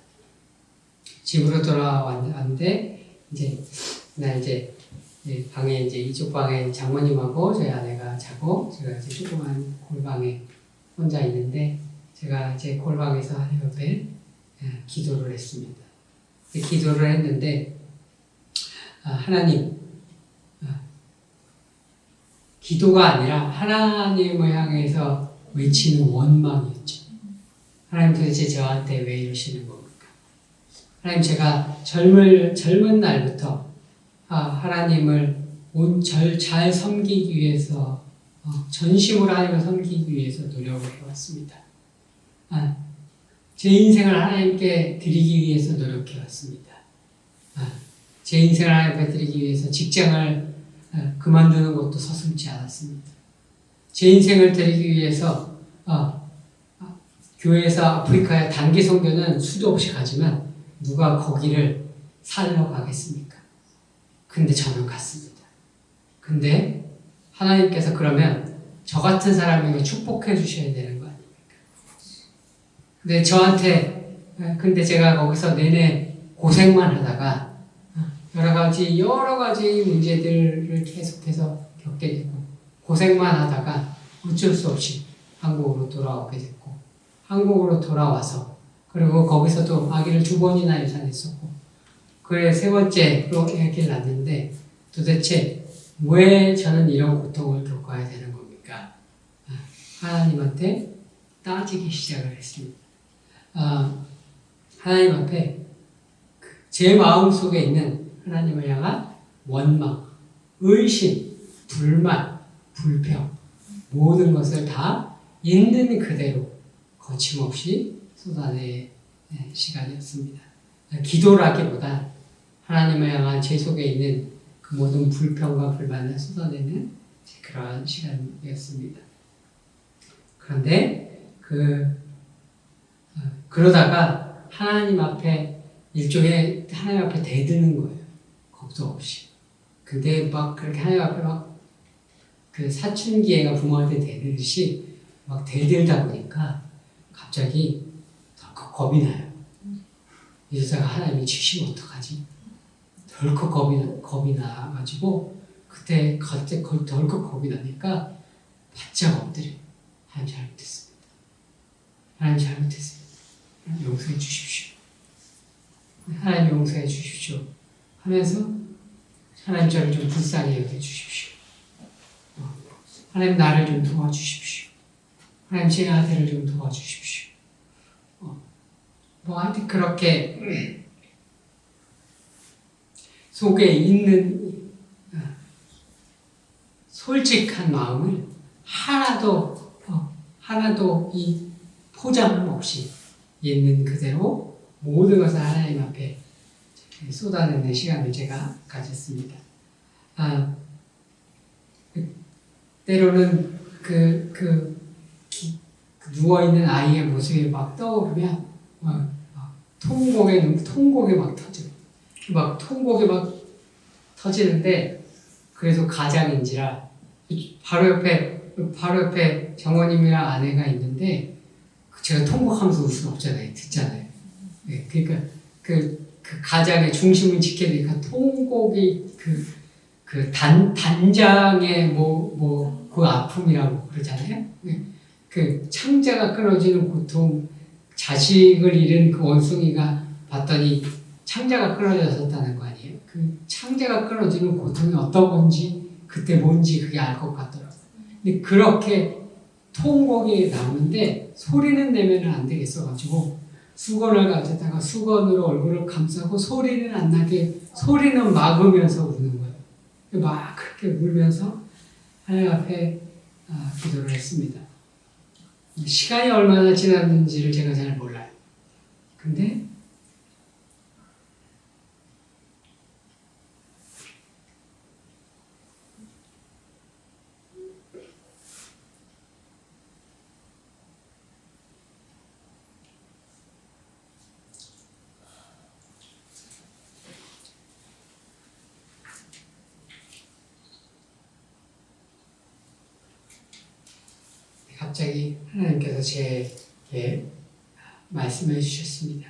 [SPEAKER 1] 집으로 돌아왔는데 이제 방에 이제 이쪽 방에 장모님하고 저희 아내가 자고 제가 이제 조그만 골방에 혼자 있는데 제가 이제 골방에서 하나님 앞에 기도를 했습니다. 기도를 했는데 하나님 기도가 아니라 하나님을 향해서 외치는 원망이었죠. 하나님 도대체 저한테 왜 이러시는 겁니까? 하나님 제가 젊은 날부터 하나님을 잘 섬기기 위해서 전심으로 하나님을 섬기기 위해서 노력을 해왔습니다. 제 인생을 하나님께 드리기 위해서 노력해왔습니다. 제 인생을 하나님 앞에 드리기 위해서 직장을 그만두는 것도 서슴지 않았습니다. 제 인생을 드리기 위해서 교회에서 아프리카에 단기 선교는 수도 없이 가지만 누가 거기를 살러 가겠습니까? 근데 저는 갔습니다. 근데 하나님께서 그러면 저 같은 사람에게 축복해 주셔야 되는 거 아닙니까? 근데 근데 제가 거기서 내내 고생만 하다가 여러 가지 문제들을 계속해서 겪게 되고 고생만 하다가 어쩔 수 없이 한국으로 돌아오게 됐고 한국으로 돌아와서 그리고 거기서도 아기를 2번이나 유산했었고 그래 3번째로 아기를 낳았는데 도대체 왜 저는 이런 고통을 겪어야 되는 겁니까? 하나님한테 따지기 시작을 했습니다. 하나님 앞에 제 마음속에 있는 하나님을 향한 원망, 의심, 불만, 불평 모든 것을 다 있는 그대로 거침없이 쏟아낼 시간이었습니다. 기도를 하기보다 하나님을 향한 제 속에 있는 그 모든 불평과 불만을 쏟아내는 그러한 시간이었습니다. 그런데 그러다가 하나님 앞에 일종의 하나님 앞에 대드는 거예요. 걱정 없이. 근데 막 그렇게 하나님 앞에 막 그 사춘기 애가 부모한테 대드듯이 막 대들다 보니까 갑자기 덜컥 겁이 나요. 이러다가 하나님이 치시면 어떡하지? 덜컥 겁이 나가지고 그때 갑자기 덜컥 겁이 나니까 바짝 엎드려. 하나님 잘못했습니다. 하나님 잘못했습니다. 하나님 용서해 주십시오. 하나님 용서해 주십시오. 하면서 하나님 저를 좀 불쌍히 여겨 주십시오. 하나님 나를 좀 도와주십시오. 하나님 제 아들을 좀 도와주십시오. 하여튼 그렇게 속에 있는 솔직한 마음을 하나도 이 포장함 없이 있는 그대로 모든 것을 하나님 앞에 쏟아내는 시간을 제가 가졌습니다. 때로는 누워있는 아이의 모습이 막 떠오르면 통곡이 막 터져요. 통곡이 막 터지는데 그래서 가장인지라 바로 옆에 장모님이랑 아내가 있는데 제가 통곡하면서 울 수는 없잖아요. 듣잖아요. 네, 그러니까 그 가장의 중심을 지켜야 되니까 통곡이 단장의 그 아픔이라고 그러잖아요. 그 창자가 끊어지는 고통, 자식을 잃은 그 원숭이가 봤더니 창자가 끊어졌었다는 거 아니에요? 그 창자가 끊어지는 고통이 어떤 건지 그때 뭔지 그게 알 것 같더라고요. 근데 그렇게 통곡이 나오는데 소리는 내면 안 되겠어가지고 수건을 가져다가 수건으로 얼굴을 감싸고 소리는 안 나게 소리는 막으면서 우는 거예요. 막 그렇게 울면서 하나님 앞에 기도를 했습니다. 시간이 얼마나 지났는지를 제가 잘 몰라요. 근데 갑자기 하나님께서 제게 말씀해 주셨습니다.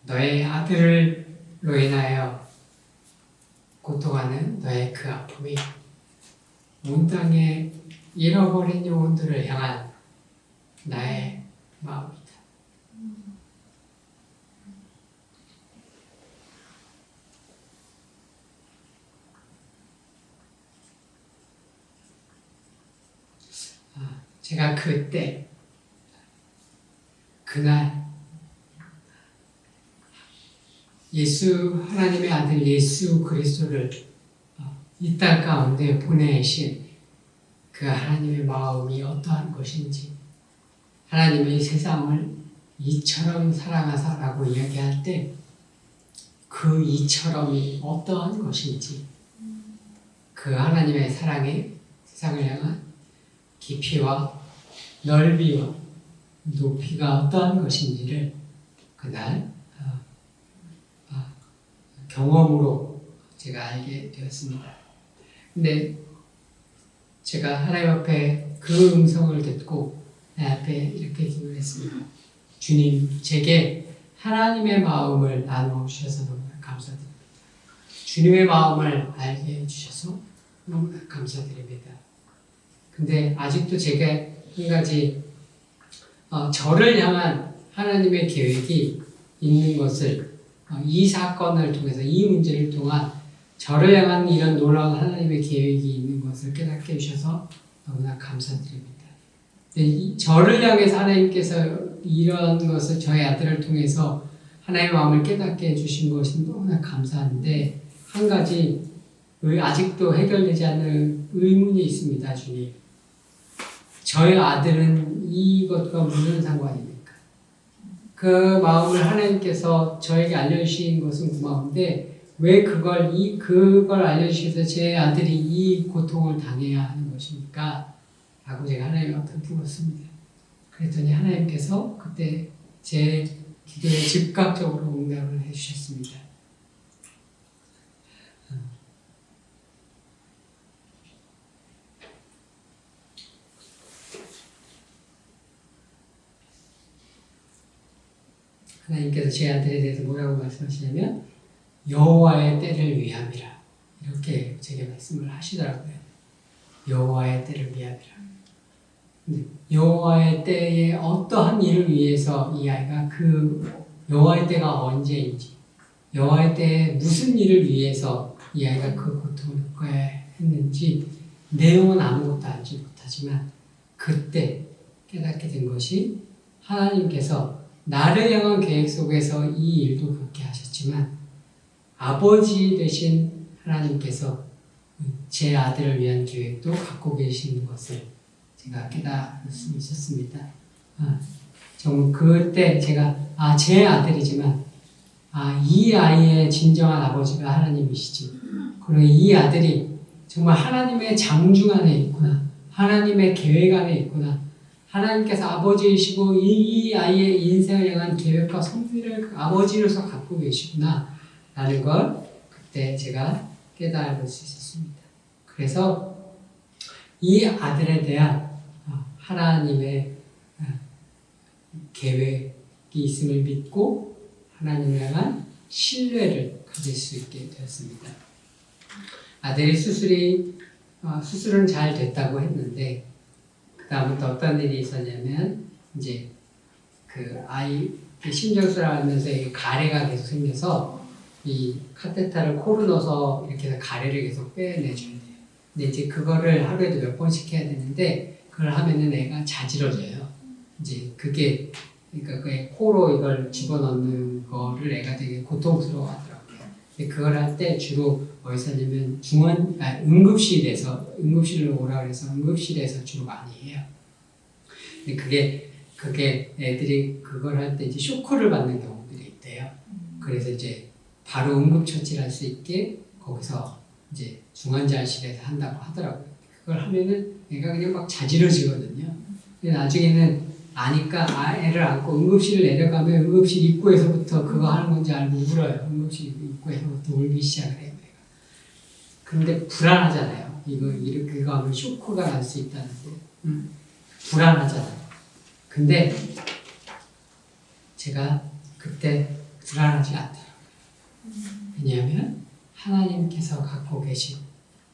[SPEAKER 1] 너의 아들로 인하여 고통하는 너의 그 아픔이 온 땅에 잃어버린 영혼들을 향한 나의 마음이다. 제가 그날 하나님의 아들 예수 그리스도를 이 땅 가운데 보내신 그 하나님의 마음이 어떠한 것인지, 하나님이 세상을 이처럼 사랑하사라고 이야기할 때 그 이처럼이 어떠한 것인지, 그 하나님의 사랑이 세상을 향한 깊이와 넓이와 높이가 어떠한 것인지를 그날 경험으로 제가 알게 되었습니다. 근데 제가 하나님 앞에 그 음성을 듣고 내 앞에 이렇게 기도를 했습니다. 주님, 제게 하나님의 마음을 나누어 주셔서 너무나 감사드립니다. 주님의 마음을 알게 해주셔서 너무나 감사드립니다. 근데 아직도 제가 한 가지 저를 향한 하나님의 계획이 있는 것을 이 사건을 통해서 이 문제를 통한 저를 향한 이런 놀라운 하나님의 계획이 있는 것을 깨닫게 해주셔서 너무나 감사드립니다. 저를 향해서 하나님께서 이런 것을 저의 아들을 통해서 하나님의 마음을 깨닫게 해주신 것이 너무나 감사한데 한 가지 아직도 해결되지 않는 의문이 있습니다. 주님, 저의 아들은 이것과 무슨 상관입니까? 그 마음을 하나님께서 저에게 알려주신 것은 고마운데 왜 그걸 알려주셔서 제 아들이 이 고통을 당해야 하는 것입니까? 라고 제가 하나님 앞에 물었습니다. 그랬더니 하나님께서 그때 제 기도에 즉각적으로 응답을 해주셨습니다. 하나님께서 제 아들에 대해서 뭐라고 말씀하시냐면 여호와의 때를 위함이라 이렇게 제게 말씀을 하시더라고요. 여호와의 때를 위함이라. 여호와의 때에 어떠한 일을 위해서 이 아이가 그 여호와의 때가 언제인지, 여호와의 때에 무슨 일을 위해서 이 아이가 그 고통을 겪어야 했는지 내용은 아무것도 알지 못하지만 그때 깨닫게 된 것이 하나님께서 나를 향한 계획 속에서 이 일도 겪게 하셨지만 아버지 되신 하나님께서 제 아들을 위한 계획도 갖고 계시는 것을 제가 깨달을 수 있었습니다. 정말 그때 제가 제 아들이지만 이 아이의 진정한 아버지가 하나님이시지, 그리고 이 아들이 정말 하나님의 장중 안에 있구나, 하나님의 계획 안에 있구나, 하나님께서 아버지이시고 이 아이의 인생을 향한 계획과 섭리를 아버지로서 갖고 계시구나 라는 걸 그때 제가 깨달을 수 있었습니다. 그래서 이 아들에 대한 하나님의 계획이 있음을 믿고 하나님을 향한 신뢰를 가질 수 있게 되었습니다. 아들이 수술은 잘 됐다고 했는데 그 다음부터 어떤 일이 있었냐면 이제 그 아이 심장수술을 하면서 가래가 계속 생겨서 이 카테터를 코로 넣어서 이렇게 해서 가래를 계속 빼내줘야 돼요. 근데 이제 그거를 하루에도 몇 번씩 해야 되는데 그걸 하면은 애가 자지러져요. 이제 그게 그러니까 그 코로 이걸 집어넣는 거를 애가 되게 고통스러워하더라고요. 근데 그걸 할 때 주로 어디서 하냐면 응급실로 오라 그래서 응급실에서 주로 많이 해요. 근데 그게 애들이 그걸 할 때 이제 쇼크를 받는 경우들이 있대요. 그래서 이제 바로 응급처치를 할 수 있게 거기서 이제 중환자실에서 한다고 하더라고요. 그걸 하면은 애가 그냥 막 자지러지거든요. 근데 나중에는 아니까 애를 안고 응급실을 내려가면 응급실 입구에서부터 그거 하는 건지 알고 울어요. 응급실 입구에서부터 울기 시작을 해요. 애가. 근데 불안하잖아요. 이렇게 하면 쇼크가 날 수 있다는데 불안하잖아요. 근데 제가 그때 불안하지 않더라고요. 왜냐하면 하나님께서 갖고 계신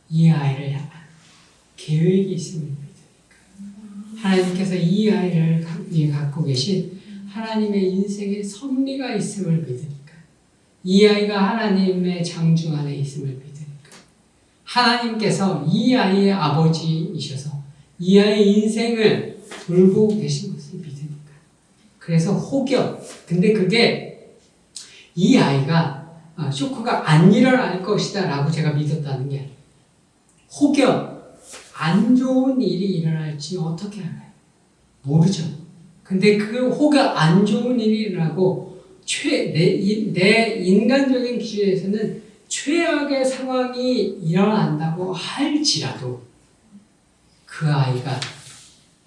[SPEAKER 1] 이 아이를 향한 계획이 있음을 믿으니까, 하나님께서 이 아이를 갖고 계신 하나님의 인생의 섭리가 있음을 믿으니까, 이 아이가 하나님의 장중 안에 있음을 믿으니까, 하나님께서 이 아이의 아버지이셔서 이 아이의 인생을 돌보고 계신 것을 믿으니까. 그래서 혹여, 근데 그게 이 아이가 쇼크가 안 일어날 것이다 라고 제가 믿었다는 게 아니에요. 혹여 안 좋은 일이 일어날지 어떻게 알아요? 모르죠. 근데 그 혹여 안 좋은 일이 일어나고 내 인간적인 기준에서는 최악의 상황이 일어난다고 할지라도 그 아이가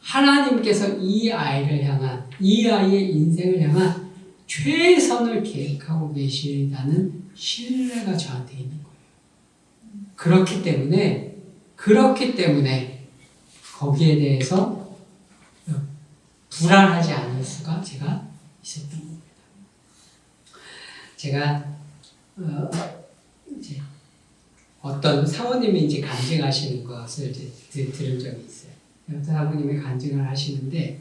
[SPEAKER 1] 하나님께서 이 아이를 향한, 이 아이의 인생을 향한 최선을 계획하고 계시다는 신뢰가 저한테 있는 거예요. 그렇기 때문에 거기에 대해서 불안하지 않을 수가 제가 있었던 겁니다. 제가 이제 어떤 사모님이 이제 간증하시는 것을 이제 들은 적이 있어요. 어떤 사모님이 간증을 하시는데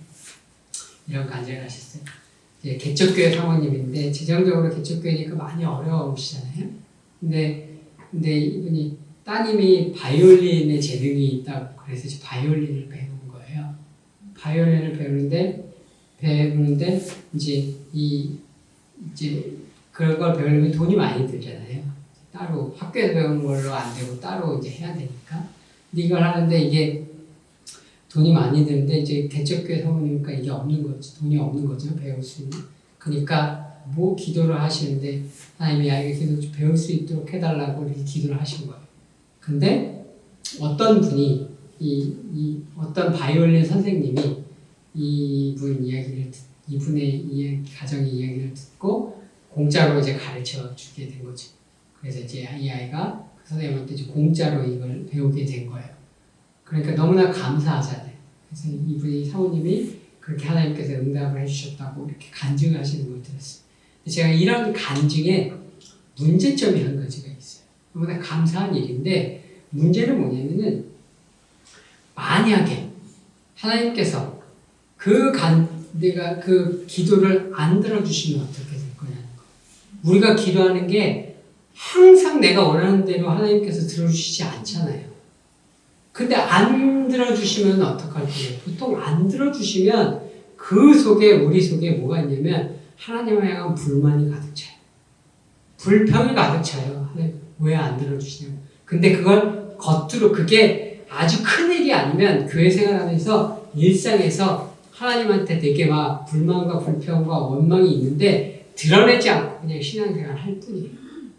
[SPEAKER 1] 이런 간증을 하셨어요. 이제 개척교회 사모님인데 재정적으로 개척교회니까 많이 어려우시잖아요. 근데 이분이 따님이 바이올린에 재능이 있다고 그래서 이제 바이올린을 배운 거예요. 바이올린을 배우는데 이제 그런 걸 배우려면 돈이 많이 들잖아요. 따로 학교에서 배우는 걸로 안 되고 따로 이제 해야 되니까. 근데 이걸 하는데 이게 돈이 많이 드는데 이제 개척교회 사모님이니까 이게 없는 거죠. 돈이 없는 거죠. 배울 수 있는. 그러니까 뭐 기도를 하시는데 하나님이 아이가 계속 배울 수 있도록 해달라고 이렇게 기도를 하신 거예요. 근데 어떤 분이 어떤 바이올린 선생님이 이분의 가정의 이야기를 듣고 공짜로 이제 가르쳐 주게 된 거죠. 그래서 이제 이 아이가 그 선생님한테 이제 공짜로 이걸 배우게 된 거예요. 그러니까 너무나 감사하잖아요. 그래서 이분이 사모님이 그렇게 하나님께서 응답을 해주셨다고 이렇게 간증을 하시는 걸 들었어요. 제가 이런 간증에 문제점이 한 가지가 있어요. 너무나 감사한 일인데 문제는 뭐냐면은 만약에 하나님께서 내가 그 기도를 안 들어주시면 어떻게 될 거냐는 거. 우리가 기도하는 게 항상 내가 원하는 대로 하나님께서 들어주시지 않잖아요. 근데 안 들어주시면 어떡할 거예요? 보통 안 들어주시면 우리 속에 뭐가 있냐면 하나님을 향한 불만이 가득 차요. 불평이 가득 차요. 하나님 왜 안 들어주시냐고. 근데 그걸 겉으로 그게 아주 큰 일이 아니면 교회 생활하면서 일상에서 하나님한테 되게 막 불만과 불평과 원망이 있는데 드러내지 않고 그냥 신앙생활 할 뿐이에요.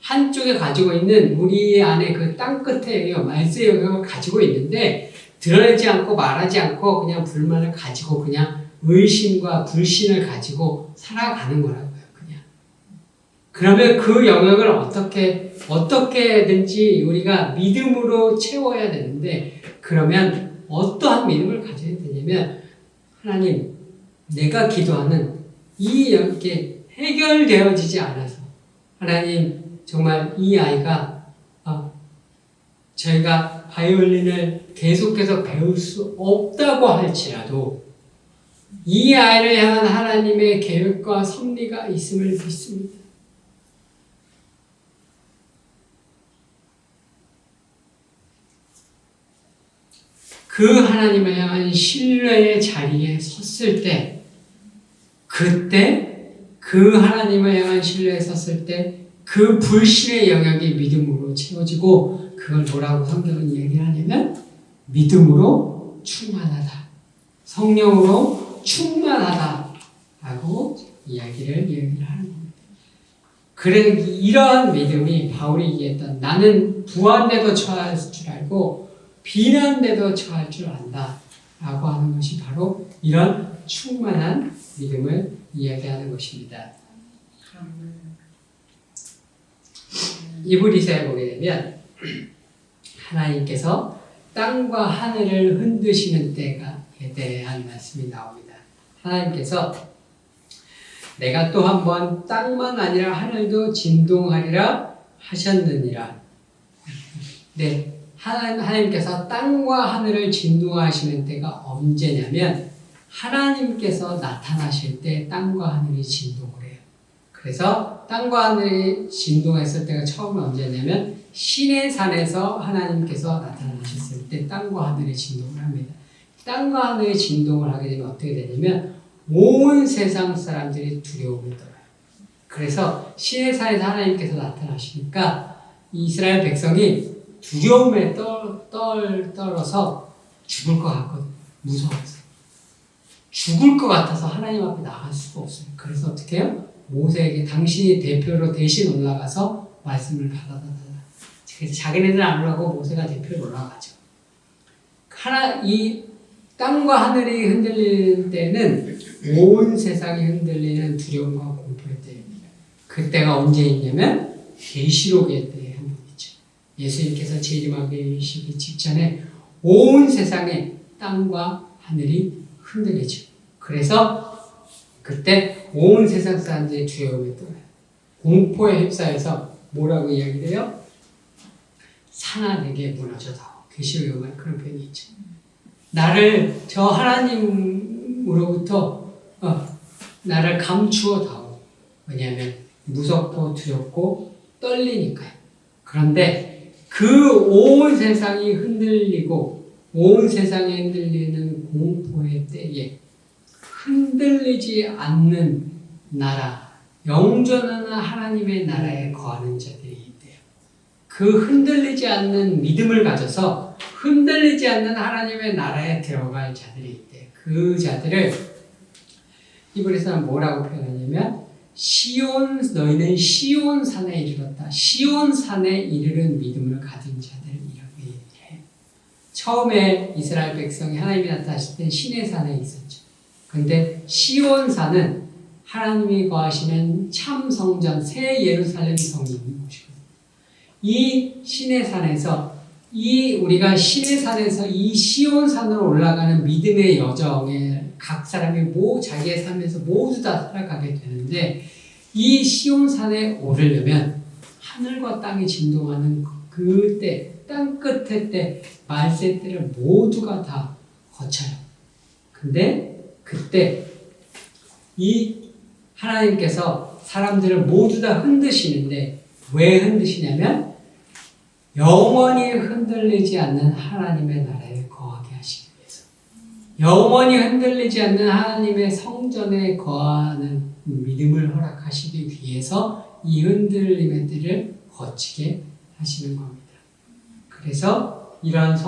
[SPEAKER 1] 한쪽에 가지고 있는 우리 안에 그 땅끝에 말세의 영역을 가지고 있는데 드러내지 않고 말하지 않고 그냥 불만을 가지고 그냥 의심과 불신을 가지고 살아가는 거라고요. 그냥. 그러면 그 영역을 어떻게든지 우리가 믿음으로 채워야 되는데 그러면 어떠한 믿음을 가져야 되냐면 하나님 내가 기도하는 이게 해결되어지지 않아서 하나님 정말 이 아이가 저희가 바이올린을 계속해서 배울 수 없다고 할지라도 이 아이를 향한 하나님의 계획과 섭리가 있음을 믿습니다. 그 하나님을 향한 신뢰의 자리에 섰을 때 그때 그 하나님을 향한 신뢰에 섰을 때 그 불신의 영역이 믿음으로 채워지고 그걸 뭐라고 성경은 얘기하냐면 믿음으로 충만하다. 성령으로 충만하다. 라고 이야기를 하는 겁니다. 그래 이러한 믿음이 바울이 얘기했던 나는 부한데도 처할 줄 알고 비난데도 처할 줄 안다. 라고 하는 것이 바로 이런 충만한 믿음을 이야기하는 것입니다. 이브리서에 보게 되면 하나님께서 땅과 하늘을 흔드시는 때에 대한 말씀이 나옵니다. 하나님께서 내가 또 한 번 땅만 아니라 하늘도 진동하리라 하셨느니라. 네, 하나님께서 땅과 하늘을 진동하시는 때가 언제냐면 하나님께서 나타나실 때 땅과 하늘이 진동을 해요. 그래서 땅과 하늘이 진동했을 때가 처음 언제냐면 시내산에서 하나님께서 나타나셨을 때 땅과 하늘이 진동을 합니다. 땅과 하늘이 진동을 하게 되면 어떻게 되냐면 온 세상 사람들이 두려움을 떨어요. 그래서 시내산에서 하나님께서 나타나시니까 이스라엘 백성이 두려움에 떨어서 죽을 것 같거든요. 무서워서. 죽을 것 같아서 하나님 앞에 나갈 수가 없어요. 그래서 어떻게 해요? 모세에게 당신이 대표로 대신 올라가서 말씀을 받아달라. 그래서 자기네들 안 올라가고 모세가 대표로 올라가죠. 이 땅과 하늘이 흔들리는 때는 온 세상이 흔들리는 두려움과 공포의 때입니다. 그때가 언제 있냐면 계시록의 때에 한 번 있죠. 예수님께서 재림하시기 직전에 온 세상의 땅과 하늘이 흔들리죠. 그래서 그때 온 세상 사람들이 두려움에 떨어요. 공포에 휩싸여서 뭐라고 이야기해요? 산아 내게 무너져다오. 계시록에 보면 그런 표현이 있죠. 나를 저 하나님으로부터 나를 감추어 다오. 왜냐하면 무섭고 두렵고 떨리니까요. 그런데 그 온 세상이 흔들리고 온 세상에 흔들리는 공포의 때에 흔들리지 않는 나라, 영존하는 하나님의 나라에 거하는 자들이 있대요. 그 흔들리지 않는 믿음을 가져서 흔들리지 않는 하나님의 나라에 들어갈 자들이 있대요. 그 자들을 히브리서는 뭐라고 표현하냐면 너희는 시온 산에 이르렀다. 시온 산에 이르는 믿음을 가진 자들이라고 얘기해요. 처음에 이스라엘 백성이 하나님이 나타나실 때 시내 산에 있었죠. 근데 시온 산은 하나님이 거하시는 참 성전 새 예루살렘 성이 있는 곳이거든요. 이 시내 산에서 우리가 시내 산에서 이 시온 산으로 올라가는 믿음의 여정에 각 사람이 자기의 삶에서 모두 다 살아가게 되는데 이 시온 산에 오르려면 하늘과 땅이 진동하는 그때 땅 끝에 때 말세 때를 모두가 다 거쳐요. 근데 그때 이 하나님께서 사람들을 모두 다 흔드시는데 왜 흔드시냐면 영원히 흔들리지 않는 하나님의 나라에 거하게 하시기 위해서, 영원히 흔들리지 않는 하나님의 성전에 거하는 믿음을 허락하시기 위해서 이 흔들림의 때를 거치게 하시는 겁니다. 그래서 이러한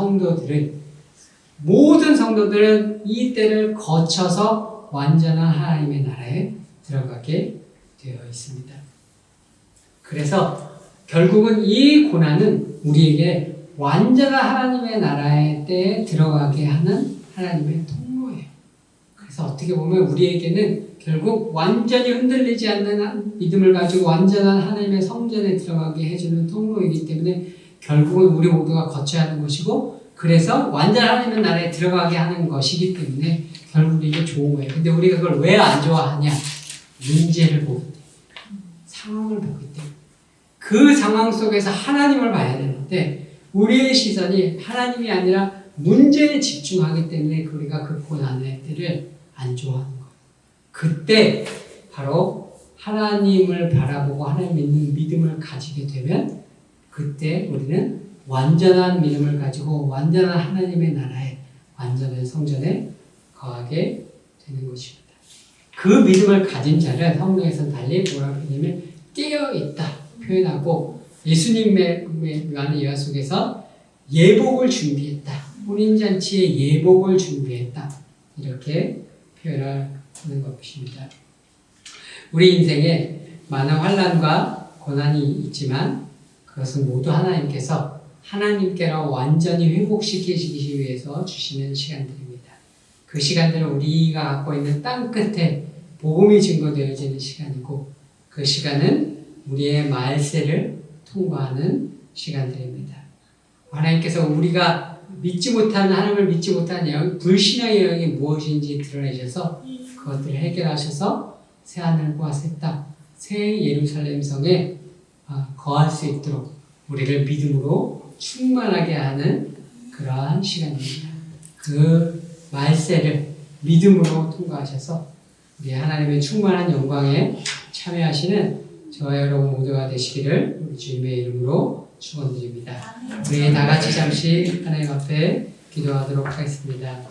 [SPEAKER 1] 모든 성도들은 이 때를 거쳐서 완전한 하나님의 나라에 들어가게 되어 있습니다. 그래서 결국은 이 고난은 우리에게 완전한 하나님의 나라의 때에 들어가게 하는 하나님의 통로예요. 그래서 어떻게 보면 우리에게는 결국 완전히 흔들리지 않는 믿음을 가지고 완전한 하나님의 성전에 들어가게 해주는 통로이기 때문에 결국은 우리 모두가 거쳐야 하는 것이고, 그래서 완전한 하나님의 나라에 들어가게 하는 것이기 때문에 결국 이게 좋은 거예요. 근데 우리가 그걸 왜 안 좋아하냐? 문제를 보기 때문에, 상황을 보기 때문에. 그 상황 속에서 하나님을 봐야 되는데 우리의 시선이 하나님이 아니라 문제에 집중하기 때문에 우리가 그 고난의 때를 안 좋아하는 거예요. 그때 바로 하나님을 바라보고 하나님 믿는 믿음을 가지게 되면 그때 우리는 완전한 믿음을 가지고 완전한 하나님의 나라에, 완전한 성전에 거하게 되는 것입니다. 그 믿음을 가진 자를 성경에서는 달리 뭐라고 표현하냐면 깨어있다 표현하고, 예수님의 요한의 예화 속에서 예복을 준비했다, 혼인잔치의 예복을 준비했다, 이렇게 표현을 하는 것입니다. 우리 인생에 많은 환난과 고난이 있지만 그것은 모두 하나님께서 하나님께로 완전히 회복시키시기 위해서 주시는 시간들입니다. 그 시간들은 우리가 갖고 있는 땅 끝에 복음이 증거되어지는 시간이고, 그 시간은 우리의 말세를 통과하는 시간들입니다. 하나님께서 우리가 하나님을 믿지 못하는 영역, 불신의 영역이 무엇인지 드러내셔서 그것들을 해결하셔서 새 하늘과 새 땅, 새 예루살렘 성에 거할 수 있도록 우리를 믿음으로 충만하게 하는 그러한 시간입니다. 그 말세를 믿음으로 통과하셔서 우리 하나님의 충만한 영광에 참여하시는 저와 여러분 모두가 되시기를 우리 주님의 이름으로 축원드립니다. 우리 다 같이 잠시 하나님 앞에 기도하도록 하겠습니다.